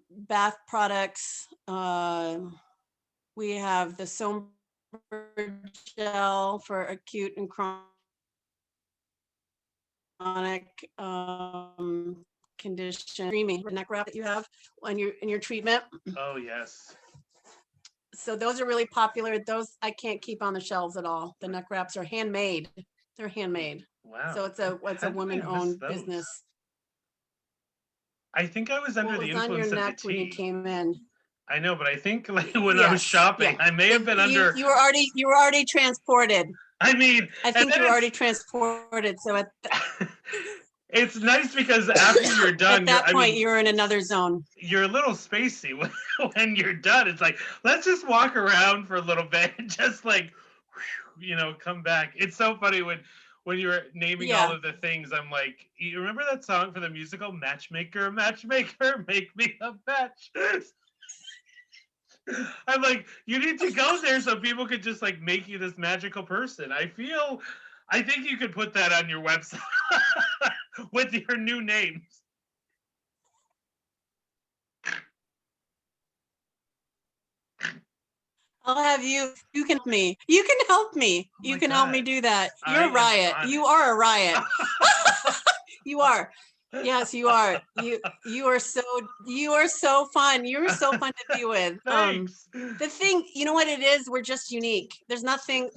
bath products. We have the Somber gel for acute and chronic condition. Creamy neck wrap that you have in your treatment. Oh yes. So those are really popular. Those I can't keep on the shelves at all. The neck wraps are handmade. They're handmade. Wow. So it's a woman-owned business. I think I was under the influence of the tea. When you came in. I know, but I think like when I was shopping, I may have been under. You were already transported. I mean, I think you were already transported. So it's nice because after you're done, at that point, you're in another zone. You're a little spacey when you're done. It's like, let's just walk around for a little bit and just like, come back. It's so funny when you were naming all of the things. I'm like, you remember that song for the musical, Matchmaker, Matchmaker, Make Me a Match? I'm like, you need to go there so people could just like make you this magical person. I think you could put that on your website with your new names. I'll have you can help me. You can help me. Oh you can help me do that. You're a riot. You are a riot. You are. Yes, you are. You are so fun. You're so fun to be with. Thanks. The thing, you know what it is? We're just unique. There's nothing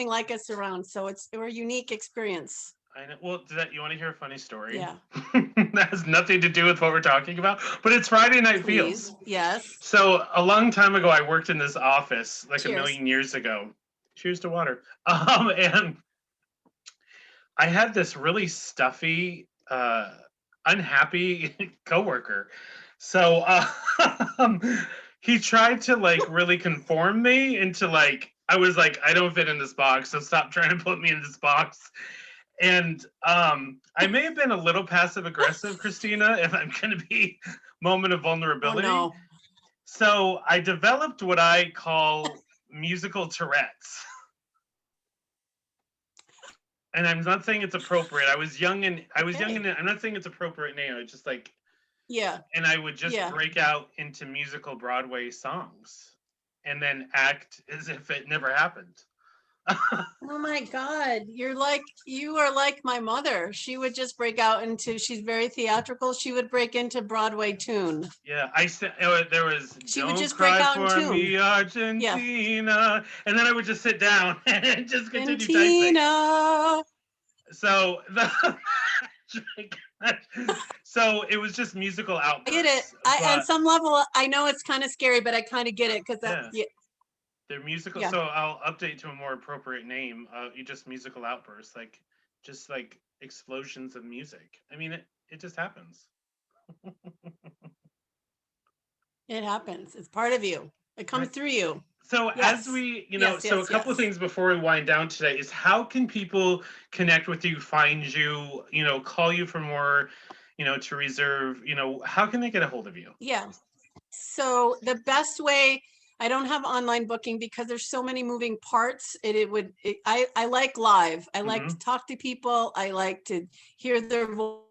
like us around. So we're a unique experience. I know. Well, you want to hear a funny story? Yeah. That has nothing to do with what we're talking about, but it's Friday Night Feels. Yes. So a long time ago, I worked in this office, like Cheers. a million years ago. Cheers to water. And I had this really stuffy, unhappy coworker. So he tried to like really conform me into like, I was like, I don't fit in this box, so stop trying to put me in this box. And I may have been a little passive aggressive, Christina, if I'm going to be moment of vulnerability. Oh, no. So I developed what I call musical Tourette's. And I'm not saying it's appropriate. I was young and I'm not saying it's appropriate now. It's just like, yeah. And I would just break out into musical Broadway songs and then act as if it never happened. Oh my God. You are like my mother. She would just break out she's very theatrical. She would break into Broadway tune. Yeah, I said there was. She Don't would just cry break out for in tune. me, Argentina, and then I would just sit down and just continue Argentina. typing. So so it was just musical outbursts. I get it. On some level, I know it's kind of scary, but I kind of get it because they're musical. So I'll update to a more appropriate name. You just musical outbursts, just like explosions of music. I mean, it just happens. It happens. It's part of you. It comes through you. So Yes. as we, Yes, so a yes, couple of yes. things before we wind down today is how can people connect with you, find you, call you for more, to reserve, how can they get a hold of you? Yeah. So the best way, I don't have online booking because there's so many moving parts. I like live. I like Mm-hmm. to talk to people. I like to hear their voice.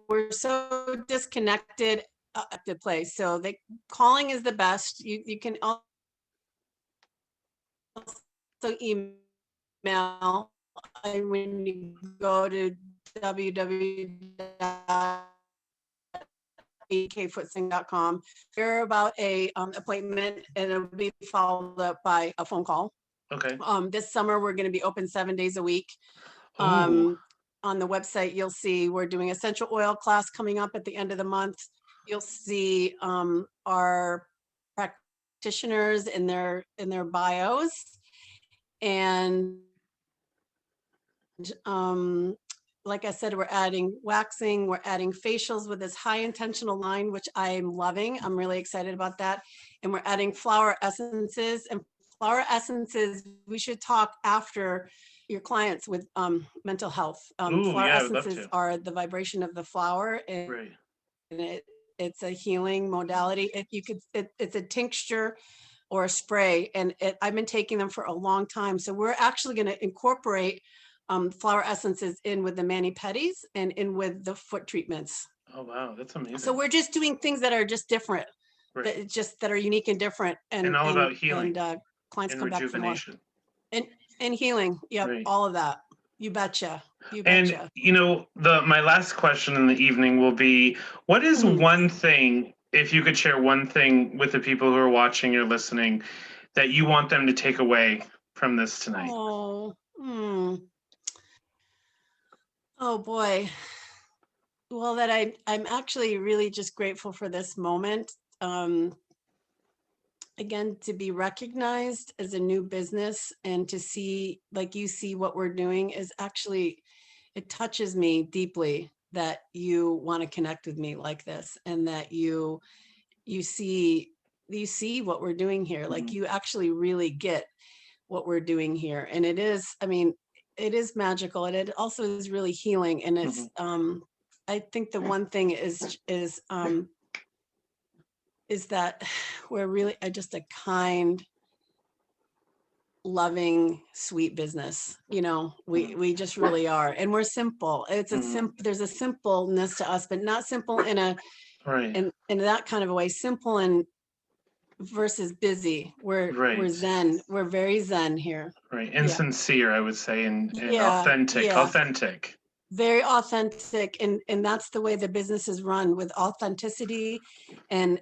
We're so disconnected at the place. So the calling is the best. You can also email. When you go to www.adkfootsing.com, hear about a appointment, and it'll be followed up by a phone call. Okay. This summer we're going to be open 7 days a week. Ooh. On the website, you'll see we're doing essential oil class coming up at the end of the month. You'll see our practitioners in their bios, and like I said, we're adding waxing, we're adding facials with this high intentional line, which I'm loving. I'm really excited about that. And we're adding flower essences. And flower essences, we should talk after your clients with mental health. Ooh, Flower yeah, I would love essences to. are the vibration of the flower, and Right. it's a healing modality. It's a tincture or a spray, and I've been taking them for a long time. So we're actually going to incorporate flower essences in with the mani-pedis and in with the foot treatments. Oh, wow. That's amazing. So we're just doing things that are just different, right. that are unique and different, And all about healing and clients and come back for more. rejuvenation. And healing. Yep. Right. All of that. You betcha. You And betcha. my last question in the evening will be, what is one thing, if you could share one thing with the people who are watching or listening, that you want them to take away from this tonight? Oh, oh boy. Well, that I'm actually really just grateful for this moment. Again, to be recognized as a new business and to see, like you see what we're doing is actually, it touches me deeply that you want to connect with me like this, and that you see what we're doing here. Like you actually really get what we're doing here. And it is, I mean, it is magical, and it also is really healing. And it's I think the one thing is that we're really just a kind, loving, sweet business. We just really are. And we're simple. It's a there's a simpleness to us, but not simple in a Right. in that kind of a way. Simple and versus busy. We're zen. We're very zen here. Right. And sincere, I would say, and authentic. Yeah. Authentic. Very authentic, and that's the way the business is run, with authenticity and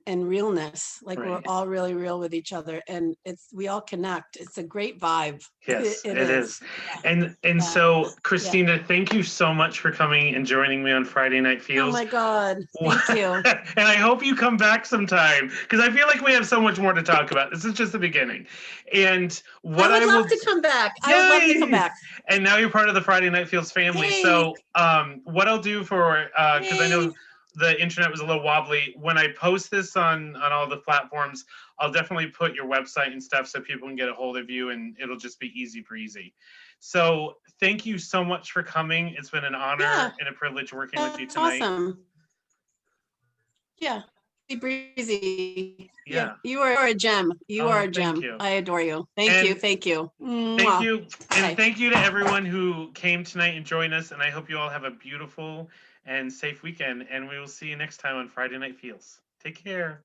realness. Like we're all really real with each other, and we all connect. It's a great vibe. Yes, it is. Yeah. And so, Christina, thank you so much for coming and joining me on Friday Night Feels. Oh my God, thank you. And I hope you come back sometime, because I feel like we have so much more to talk about. This is just the beginning. And what I would love to come back. Yay! I would love to come back. And now you're part of the Friday Night Feels family. Hey. So what I'll do for, because I know the internet was a little wobbly, when I post this on all the platforms, I'll definitely put your website and stuff so people can get a hold of you, and it'll just be easy breezy. So thank you so much for coming. It's been an honor and a privilege working with you tonight. Awesome. Yeah. Breezy. Yeah. You are a gem. You are a gem. You. I adore you. Thank you. Thank you. And thank you to everyone who came tonight and joined us. And I hope you all have a beautiful and safe weekend. And we will see you next time on Friday Night Feels. Take care.